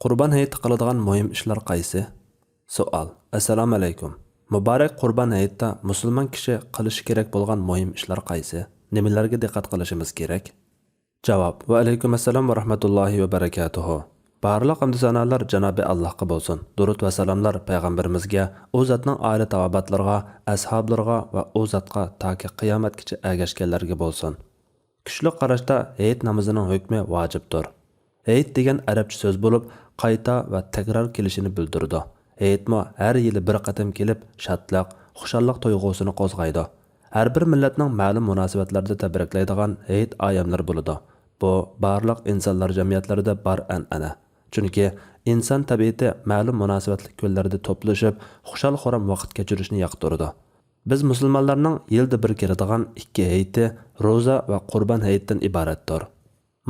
Qurban hayiti qiladigan muhim ishlar qaysi? Savol. Assalomu alaykum. Muborak Qurban hayitida musulmon kishi qilishi kerak bo'lgan muhim ishlar qaysi? Nimalarga diqqat qilishimiz kerak? Javob. Va alaykum assalom va rahmatullohi va barakatuh. Barliq hamd sanolar Janobi Allohga bo'lsin. Durud va salomlar payg'ambarimizga, u zotning oila tavobatlariga, ashablariga va u zotga toki qiyomatgacha ergashganlarga bo'lsin. Kuchli qarashda hayit namozining hukmi vojibdir. Hayit degan arabcha so'z bo'lib, qayta va takror kelishini bildirdi. Hayitmo har yili bir qatam kelib, shodlik, xushallik tuyg'usini qo'zg'aydi. Har bir millatning ma'lum munosabatlarda tabriklaydigan hayit ayamlar bo'ladi. Bu barliq insonlar jamiyatlarida bor an'ana. Chunki inson tabiati ma'lum munosabatli kunlarda to'plashib, xushal-xuram vaqt kechirishni yoqtiradi. Biz musulmonlarning yilda bir keladigan ikki hayiti, ro'za va Qurban hayitidan iboratdir.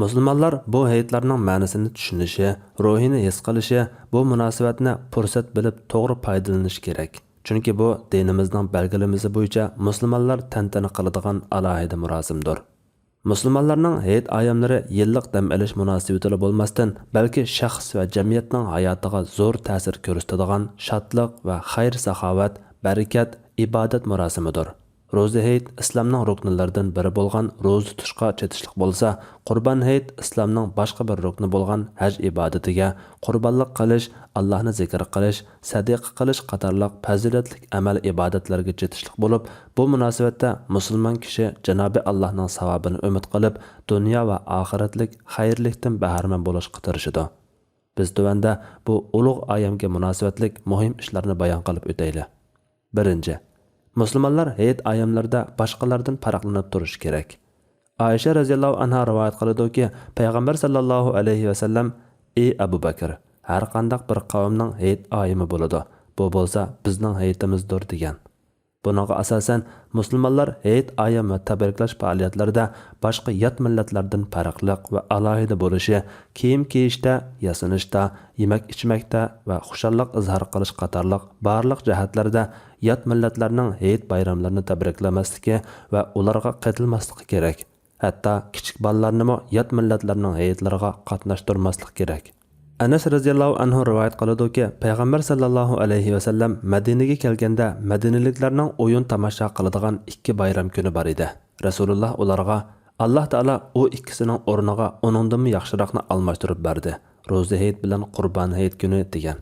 Musulmonlar bu hayitlarning ma'nosini tushunishi, ruhini his qilishi, bu munosabatni fursat bilib to'g'ri foydalanish kerak. Chunki bu dinimizning belgilamasi bo'yicha musulmonlar tantana qiladigan alohida murosimdir. Musulmonlarning hayit ayamlari yillik dam olish munosabati bo'lmasdan, balki shaxs va jamiyatning hayotiga zo'r ta'sir ko'rsatadigan shodlik va xayr-saxovat, barakat, ibodat murosimidir. Ro'za hayit islomning ruknlaridan biri bo'lgan ro'za tutishga chetishlik bo'lsa, Qurban hayit islomning boshqa bir rukni bo'lgan haj ibodatiga, qurbonlik qilish, Allohni zikr qilish, sadaqa qilish qatorliq fazilatli amal ibodatlarga chetishlik bo'lib, bu munosabatda musulmon kishi Janobi Allohning savobini umid qilib, dunyo va oxiratlik xayrlikdan bahramand bo'lishga tirishadi. Biz tuvanda bu ulug' ayamga munosabatlik muhim ishlarni bayon qilib o'taylik. Birinchi, musulmonlar hayit ayamlarda boshqalardan farqlanib turishi kerak. Aisha radhiyallohu anha rivoyat qiladi-ki, payg'ambar sallallohu alayhi va sallam: "Ey Abu Bakr, har qanday bir qavmning hayit ayimi bo'ladi. Bu bo'lsa bizning hayitimizdir" degan. Buningga asosan musulmonlar hayit ayam va tabriklash faoliyatlarida boshqa yot millatlardan farqli va alohida bo'lishi, kiyim kiyishda, yasanishda, yemak-ichmakda va xushallik izhor qilish qatorliq barliq jihatlarda yot millatlarning hayit bayramlarini tabriklamasligi va ularga qatilmasligi kerak. Hatto kichik bolalarni yot millatlarning hayitlariga qatnashtirmaslik kerak. Anas radhiyallohu anhu rivoyat qiladi-ki, payg'ambar sallallohu alayhi va sallam Madinaga kelganda madinaliklarning o'yin tomosha qiladigan ikki bayram kuni bor edi. Rasululloh ularga Alloh taolo u ikkisining o'rniga uningdan yaxshiroqni almashtirib berdi. Ro'za hayit bilan Qurban hayit kuni degan.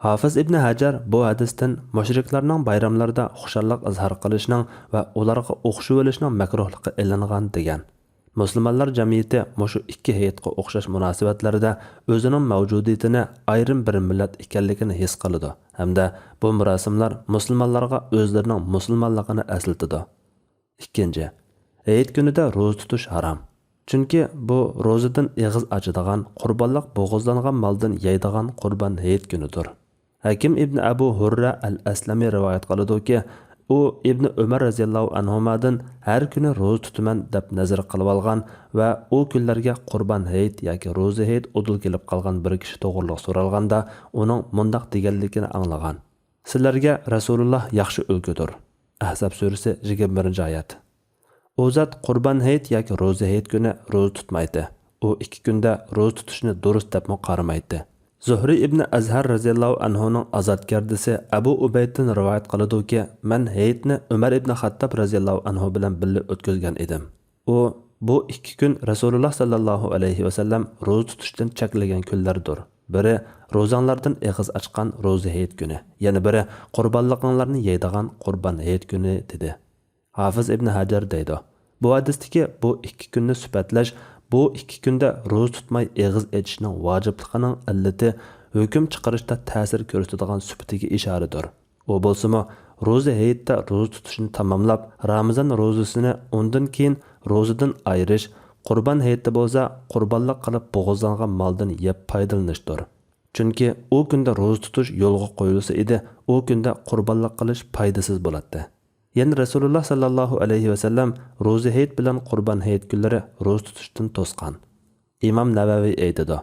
Hafiz Ibn Hajar bu hadisdan mushriklarning bayramlarda xushallik izhor qilishning va ularga o'xshab olishning makruhligi ilingan degan. Musulmonlar jamiyati mushu ikki hayitga o'xshash munosabatlarida o'zining mavjudiyatini ayrim bir millat ekanligini his qiladi hamda bu murosimlar musulmonlarga o'zlarining musulmonligini eslatadi. Ikkinchi, hayit kunida ro'za tutish harom. Chunki bu ro'zadan eg'iz ochadigan, qurbonlik bo'g'izlangan moldan yeydigan Qurban hayit kunidir. Hakim ibn Abu Hurra al-Aslami rivoyat qiladi-ki, u Ibn Umar radhiyallohu anhumadan har kuni ro'za tutaman deb nazar qilib olgan va u kunlarga Qurban hayit yoki ro'za hayit udul kelib qolgan bir kishi to'g'riliq so'ralganda uning mundoq deganligini anglagan. Sizlarga Rasululloh yaxshi ulgudir. Ahzab surasi 21-oyat. U zot Qurban hayit yoki ro'za hayit kuni ro'za tutmaydi. U ikki kunda ro'za tutishni durust deb qaramaydi. Zuhri ibn Azhar radhiyallohu anhuning azodgardisi Abu Ubayddan rivoyat qiladi-ki, men hayitni Umar ibn Xattob radhiyallohu anhu bilan birga o'tkazgan edim. U bu ikki kun Rasululloh sallallohu alayhi va sallam ro'za tutishdan cheklagan kunlardir. Biri ro'zanlardan eg'iz ochgan ro'za hayit kuni, yana biri qurbonliqlarni yeydigan Qurban hayit kuni dedi. Hafiz ibn Hajar deydi: bu hadisdagi bu ikki kunni sifatlash bu ikki kunda ro'za tutmay eg'iz etishning vojibligining illati hukm chiqarishda ta'sir ko'rsatadigan sifatiga ishoradir. U bo'lsa-mu, ro'za hayitda ro'za tutishni tamomlab, Ramazon ro'zasini undan keyin ro'zadan ayirish, Qurban hayitda bo'lsa, qurbonlik qilib bo'g'izlangan moldan yeb foydalanishdir. Chunki u kunda ro'za tutish yo'lga qo'yilsa edi, u kunda qurbonlik qilish foydasiz bo'ladi. Yani Rasululloh sallallohu alayhi va sallam ro'za hayit bilan Qurban hayit kunlari ro'za tutishdan to'sgan. Imom Navaviy aytadi: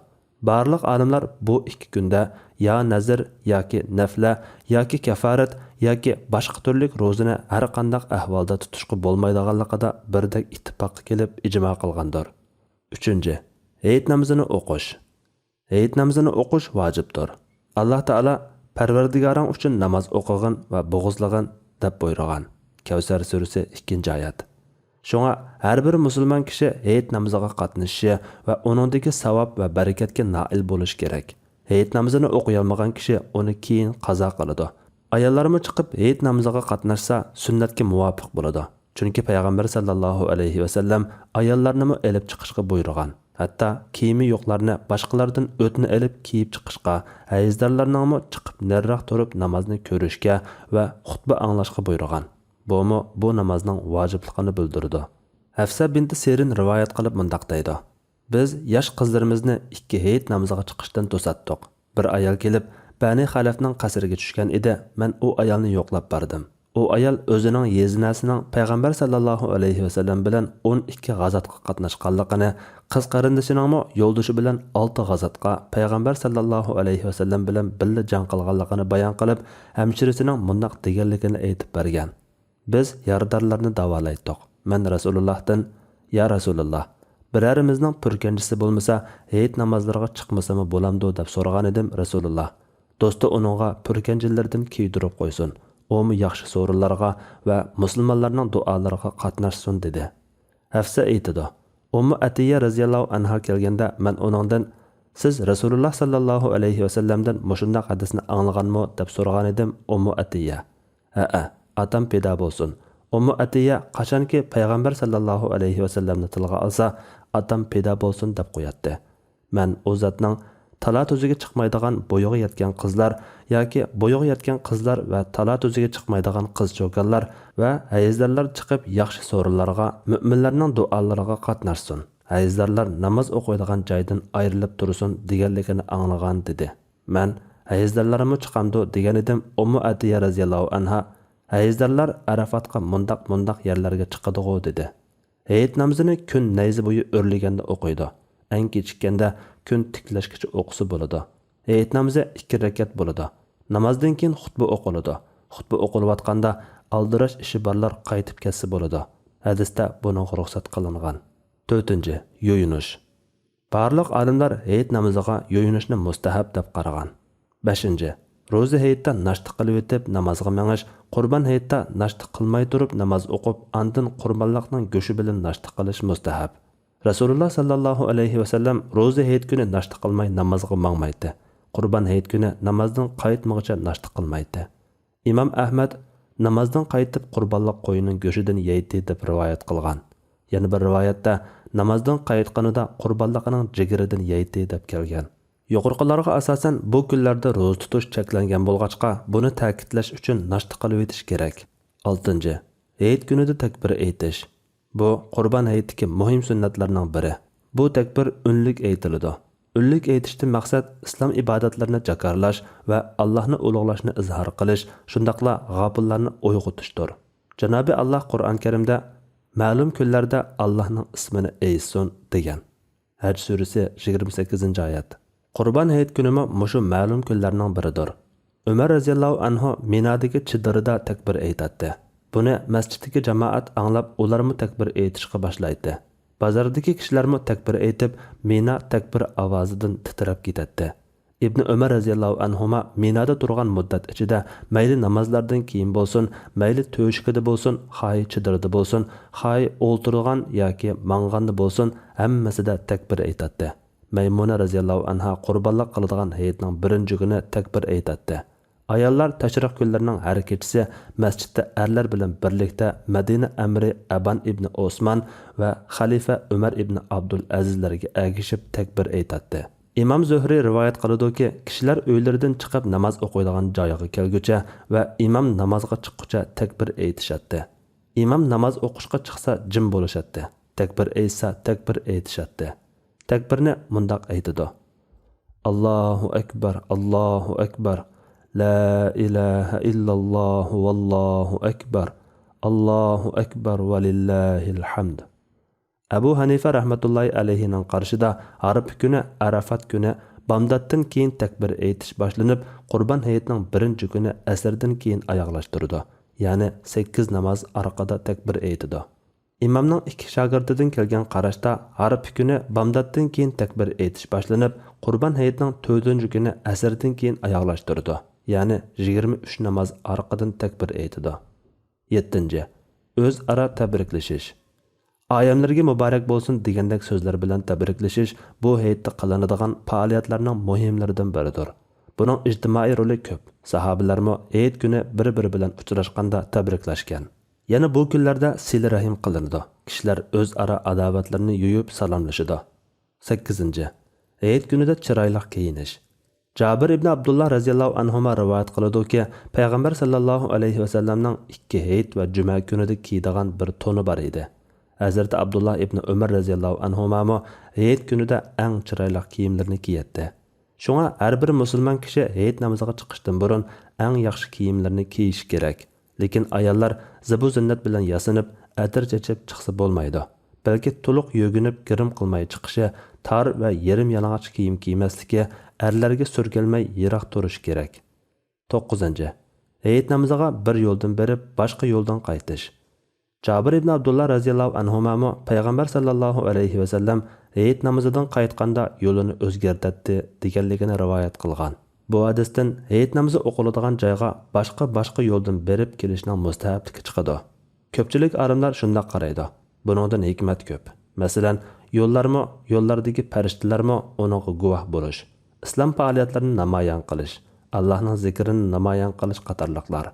barliq olimlar bu ikki kunda ya nazr yoki nafla yoki kafarat yoki boshqa turli ro'zani har qanday ahvolda tutishga bo'lmaydiganligida birdek ittifoqqa kelib ijmo qilgandir. 3. Hayit namozini o'qish. Hayit namazini o'qish vojibdir. Alloh taolo Parvardigoring uchun namoz o'qig'in va bo'g'izlag'in deb buyurgan. Kavsar surasi 2-oyat. Shunga har bir musulmon kishi hayit namoziga qatnashishi va uningdagi savob va barakatga nail bo'lish kerak. Hayit namozini o'qiy olmagan kishi uni keyin qazo qiladi. Ayollarmi chiqib hayit namoziga qatnashsa sunnatga muvofiq bo'ladi. Chunki payg'ambar sallallohu alayhi va sallam ayollarni elib chiqishga buyurgan. Hatto kiyimi yo'qlarni boshqalardan o'tni elib kiyib chiqishga, hayizdarlarning chiqib nariroq turib namozni ko'rishga va xutba anglashga buyurgan. Bu namozning vojibligini bildirdi. Hafsa binti Sirin rivoyat qilib mundaq deydi: Biz yosh qizlarimizni 2 hayit namoziga chiqishdan to'satdik. Bir ayol kelib, Bani Xalafning qasriga tushgan edi. Men u ayolni yo'qlab bordim. U ayol o'zining yezinasining payg'ambar sallallohu alayhi va sallam bilan 12 g'azotga qatnashganligini, qiz qarindishining yo'ldoshi bilan 6 g'azotga payg'ambar sallallohu alayhi va sallam bilan birga jang qilganligini bayon qilib, hamshirasining mundaq deganligini aytib bergan. Biz yaradorlarni davolaydik. Men Rasulullohdan: "Ya Rasululloh, birarimizning purkanchisi bo'lmasa, hayit namozlariga chiqmasami bo'lamdi?" deb so'ragan edim. Rasululloh do'sti uningga purkanchilardan kiydirib qo'ysin. Omu yaxshi so'rinlarga va musulmonlarning duolariga qatnashsin dedi. Hafsa aytdi: Ummu Atiya radhiyallohu anha kelganda men uningdan: "Siz Rasululloh sallallohu alayhi va sallamdan mushundaq hadisni anglaganmi?" deb so'ragan edim. Ummu Atiya: "Ha, atam peda bo'lsin." Ummu Atiya qachonki payg'ambar sallallohu alayhi va sallamni tilga olsa, atam peda bo'lsin deb qo'yatdi. Men o zatning talat o'ziga chiqmaydigan bo'yog'i yetgan qizlar yoki bo'yog'i yetgan qizlar va talat o'ziga chiqmaydigan qiz cho'kanlar va hayizlarlar chiqib yaxshi so'rinlarga, mu'minlarning duolariga qatnashsin. Hayizlarlar namoz o'qiydigan joydan ayrilib tursin deganligini anglagan dedi. Men hayizlarlarmi chiqamdi degan edim. Ummu Atiya radhiyallohu anha: "Hayizlarlar Arafatga mundaq yerlarga chiqadi-ku" dedi. Hayit namozini kun nayzi bo'yi o'rliganda o'qiydi. Eng kechikkanda kun tiklashgacha o'qisa bo'ladi. Hayit namozi 2 rakat bo'ladi. Namozdan keyin xutba o'qiladi. Xutba o'qilayotganda aldirash ishi borlar qaytib ketsa bo'ladi. Hadisda buning ruxsat qilingan. 4. Yo'yinish. Barliq olimlar hayit namoziga yo'yinishni mustahab deb qaragan. 5. Ro'za hayitda nashta qilib o'tib namozga menish, Qurban hayitda nashta qilmay turib namoz o'qib, andin qurbonlikning go'shi bilan nashta qilish mustahab. Rasululloh sallallohu alayhi va sallam ro'za hayit kuni nashta qilmay namozga mangmaydi. Qurban hayit kuni namozdan qaytmoqcha nashta qilmaydi. Imom Ahmad namozdan qaytib qurbonlik qo'yining go'shidan yeydi deb rivoyat qilgan. Yana bir rivoyatda namozdan qaytganida qurbonligining jigiridan yeydi deb kelgan. Yuqorqilarga asosan bu kunlarda ro'za tutish cheklangan bo'lg'achqa buni ta'kidlash uchun nashta qilib o'tish kerak. 6. Hayit kunida takbir aytish. Bu Qurban hayitidagi muhim sunnatlarning biri. Bu takbir unlik aytiladi. Unlik aytishdan maqsad islom ibodatlarini jakarlash va Allohni ulug'lashni izhor qilish, shundaqla g'ofillarni uyg'otishdir. Janobi Alloh Qur'on Karimda ma'lum kunlarda Allohning ismini aytsin degan. Haj surasi 28-oyat. Qurban hayit kunimi mushu ma'lum kunlarning biridir. Umar radhiyallohu anhu Minodagi chidirida takbir aytadi. Buni masjiddagi jamoat anglab, ularmi takbir aytishga boshlaydi. Bozordagi kishilarmi takbir aytib, Mina takbir ovozidan titrab ketadi. Ibn Umar radhiyallohu anhuma Minada turgan muddat ichida mayli namozlardan keyin bo'lsin, mayli to'shkida bo'lsin, xoy chidirda bo'lsin, xoy o'ltirgan yoki mang'anda bo'lsin, hammasida takbir aytadi. Maymuna radhiyallohu anha qurbonlik qiladigan hayitning birinchi kuni takbir aytadi. Ayollar tashriq kunlarining har kechasi masjidda erlar bilan birlikda Madina amiri Aban ibn Osman va xalifa Umar ibn Abdul Azizlarga ergishib takbir aytadi. Imom Zuhri rivoyat qiladi-ki, kishilar uylaridan chiqib namoz o'qiydigan joyiga kelguncha va imom namozga chiqquncha takbir aytishadi. Imom namoz o'qishga chiqsa jim bo'lishadi. Takbir aytsa takbir aytishadi. Takbirni mundaq aytadi: Allohu akbar, Allohu akbar. La ilaha illalloh vallohu akbar. Allohu akbar va lillahil hamd. Abu Hanifa rahmatullahi alayhining qarshida Arfa kuni, Arafat kuni bomdoddan keyin takbir aytish boshlanib, Qurban hayitining birinchi kuni asrdan keyin oyoqlashtirdi. Ya'ni 8 namoz orqada takbir aytdi. imomning ikki shogirdidan kelgan qarashda harf kuni bomdoddan keyin takbir aytish boshlanib, Qurbon hayitining 4-kuni asrdan keyin oyoqlashtirdi. Ya'ni 23 namoz orqadan takbir aytidi. 7. O'zaro tabriklashish. Ayamlarga muborak bo'lsin degandek so'zlar bilan tabriklashish bu hayitda qilinadigan faoliyatlarning muhimlaridan biridir. Buning ijtimoiy roli ko'p. Sahobalarmo hayit kuni bir-biri bilan uchrashganda tabriklashgan. Yana bu kunlarda sil rahim qilinadi. Kishilar o'zaro adovatlarini yuyib salomlashadi. 8. Hayit kunida chiroyli kiyinish. Jabir ibn Abdullah radhiyallohu anhu rivoyat qiladi-ki, payg'ambar sallallohu alayhi vasallamning 2 hayit va juma kunida kiydigan bir to'ni bor edi. Hazrat Abdullah ibn Umar radhiyallohu anhu mo hayit kunida eng chiroyli kiyimlarni kiyadi. Shunga har bir musulmon kishi hayit namoziga chiqishdan burun eng yaxshi kiyimlarni kiyish kerak. Lekin ayollar zibu zinnat bilan yasinib, atir chechib chiqsa bo'lmaydi. Balki to'liq yo'ginib, kirim qilmay chiqishi, tar va yerim yalang'och kiyim kiymasligi, erlarga surkelmay yiroq turish kerak. 9. Hayit namoziga bir yo'ldan berib, boshqa yo'ldan qaytish. Jabir ibn Abdullah radhiyallohu anhu mo payg'ambar sallallohu alayhi vasallam hayit namozidan qaytganda yo'lini o'zgartirdi deganligini rivoyat qilgan. Bu hadisdan hayit namozi o'qiladigan joyga boshqa yo'ldan berib kelishning mustahabligi chiqadi. Ko'pchilik olimlar shunday qaraydi. Buningdan hikmat ko'p. Masalan, yo'llardagi farishtalarmo uningga guvoh bo'lish, islom faoliyatlarini namoyon qilish, Allohning zikrini namoyon qilish qatorliqlar.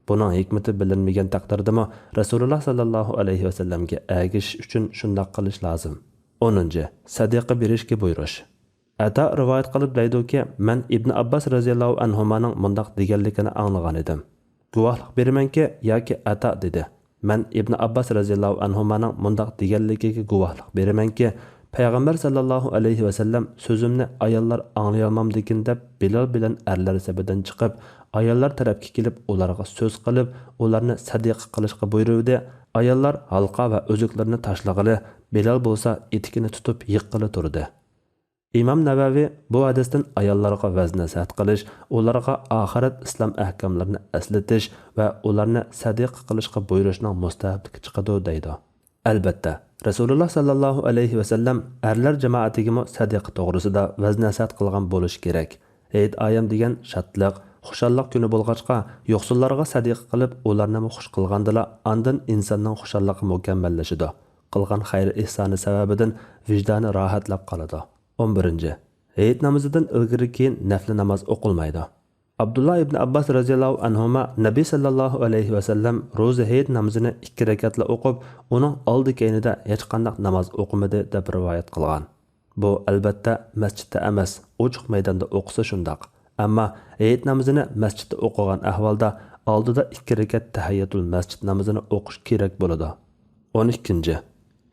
Buning hikmati bilinmagan taqdirdami Rasululloh sallallohu alayhi vasallamga agish uchun shunday qilish lozim. 10. Sadaqa berishga buyurish. Ata rivoyat qilib deydi-ki, men Ibn Abbas radhiyallohu anhumaning mundaq deganligini anglagan edim. Guvohlik beramanki yoki Ata dedi. Men Ibn Abbas radhiyallohu anhumaning mundaq deganligiga guvohlik beramanki, payg'ambar sallallohu alayhi vasallam so'zimni ayollar anglayolmamdikin deb Bilal bilan erlar sabidan chiqib, ayollar tarafga kelib, ularga so'z qilib, ularni sadaqa qilishga buyurdi. Ayollar halqa va o'zuklarni tashlag'ili, Bilal bo'lsa etikini tutib yiqqili turdi. İmam Navaviy bu hadisdan ayollarga vaz-nasihat qilish, ularga oxirat islom ahkomlarini eslatish va ularni sadaqa qilishga buyurishning mustahabligi chiqadi deydi. Albatta, Rasululloh sallallohu alayhi vasallam erlar jamoatiga sadaqa to'g'risida vaz-nasihat qilgan bo'lish kerak. Hayit ayam degan shodlik, xushallik kuni bo'lg'achqa, yo'qsullarga sadaqa qilib, ularni xush qilgandila, ondan insonning xushalligi mukammallashadi. Qilgan xayr ihsoni sababidan vijdoni rohatlab qoladi. 11. Hayit namozidan ilgari keyin nafl namoz o'qilmaydi. Abdullah ibn Abbas radhiyallohu anhuma Nabiy sallallohu alayhi vasallam ro'za hayit namozini 2 rakatla o'qib, uning oldi-keynida hech qanday namoz o'qimadi deb rivoyat qilgan. Bu albatta masjidda emas, ochiq maydonda o'qisa shundoq. Ammo hayit namozini masjidda o'qigan ahvolda oldida 2 rakat tahiyyatul masjid namozini o'qish kerak bo'ladi. 12.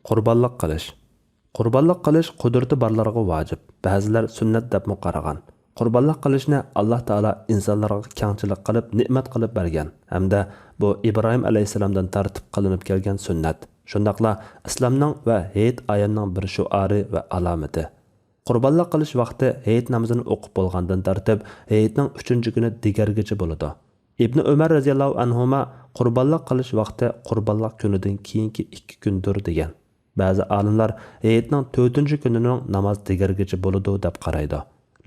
Qurbonlik qilish. Qurbonlik qilish qudrati borlarga vojib, ba'zilar sunnat deb qaragan. Qurbonlik qilishni Alloh taolo insonlarga kengchilik qilib, ne'mat qilib bergan hamda bu Ibrohim alayhisalomdan tartib qilinib kelgan sunnat. Shundaqla islomning va hayit ayamning bir shuari va alomati. Qurbonlik qilish vaqti hayit namozini o'qib bo'lgandan tartib, hayitning 3-kuni digargacha bo'ladi. Ibn Umar radhiyallohu anhuma qurbonlik qilish vaqti qurbonlik kunidan keyingi 2 kundir degan. Ba'zi olimlar hayitning 4-kunining namoz digargacha bo'ladi deb qaraydi.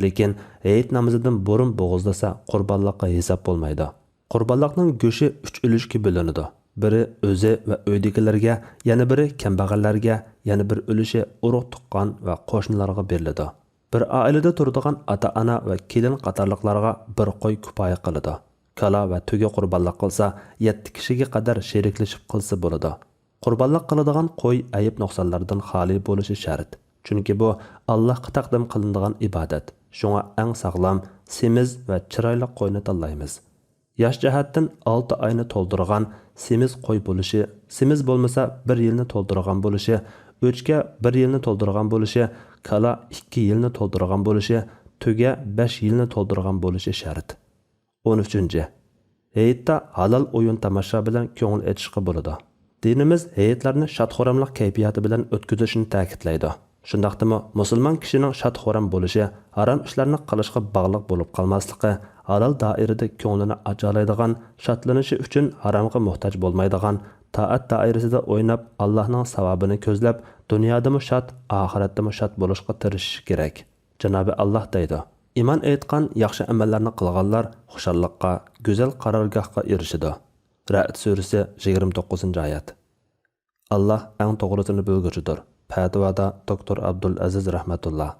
Lekin hayit namozidan burun bo'g'izlasa qurbonlikqa hisob bo'lmaydi. Qurbonlikning go'shi 3 ulushga bo'linadi. Biri o'zi va uydagilarga, yana biri kambag'allarga, yana bir ulushi urug' tuqqan va qo'shnilarga beriladi. Bir oilada turadigan ota-ona va kelin qatorliqlarga bir qo'y kifoya qiladi. Kala va tuga qurbonlik qilsa 7 kishiga qadar sheriklashib qilsa bo'ladi. Qurbonlik qiladigan qo'y ayib nuqsonlardan xoli bo'lishi shart. Chunki bu Allohga taqdim qilinadigan ibodat. Shunga eng sog'lom, semiz va chiroyli qo'yni tanlaymiz. Yosh jihatdan 6 oyni to'ldirgan semiz qo'y bo'lishi, semiz bo'lmasa 1 yilni to'ldirgan bo'lishi, o'chga 1 yilni to'ldirgan bo'lishi, kala 2 yilni to'ldirgan bo'lishi, tuga 5 yilni to'ldirgan bo'lishi shart. 13. Hayitda halol o'yin tomosha bilan ko'ngil etishga bo'ladi. Dinimiz hayitlarni shod-xuramlik kayfiyati bilan o'tkazishni ta'kidlaydi. Shundaqdimi musulmon kishining shod-xuram bo'lishi, harom ishlarni qilishga bog'liq bo'lib qolmasligi, halol doirada ko'nglini ajolaydigan, shodlanishi uchun haromga muhtoj bo'lmaydigan, taat doirasida o'ynab Allohning savobini ko'zlab, dunyodami shod, oxiratdami shod bo'lishga tirishish kerak. Janobi Alloh deydi: "Iymon etgan yaxshi amallarni qilganlar xushalliqqa, go'zal qarorgohga erishadi." Ra'd surasi 29-oyat. Allah eng to'g'risini bilguchidir. Fatvoda Doktor Abdul Aziz rahmatullah.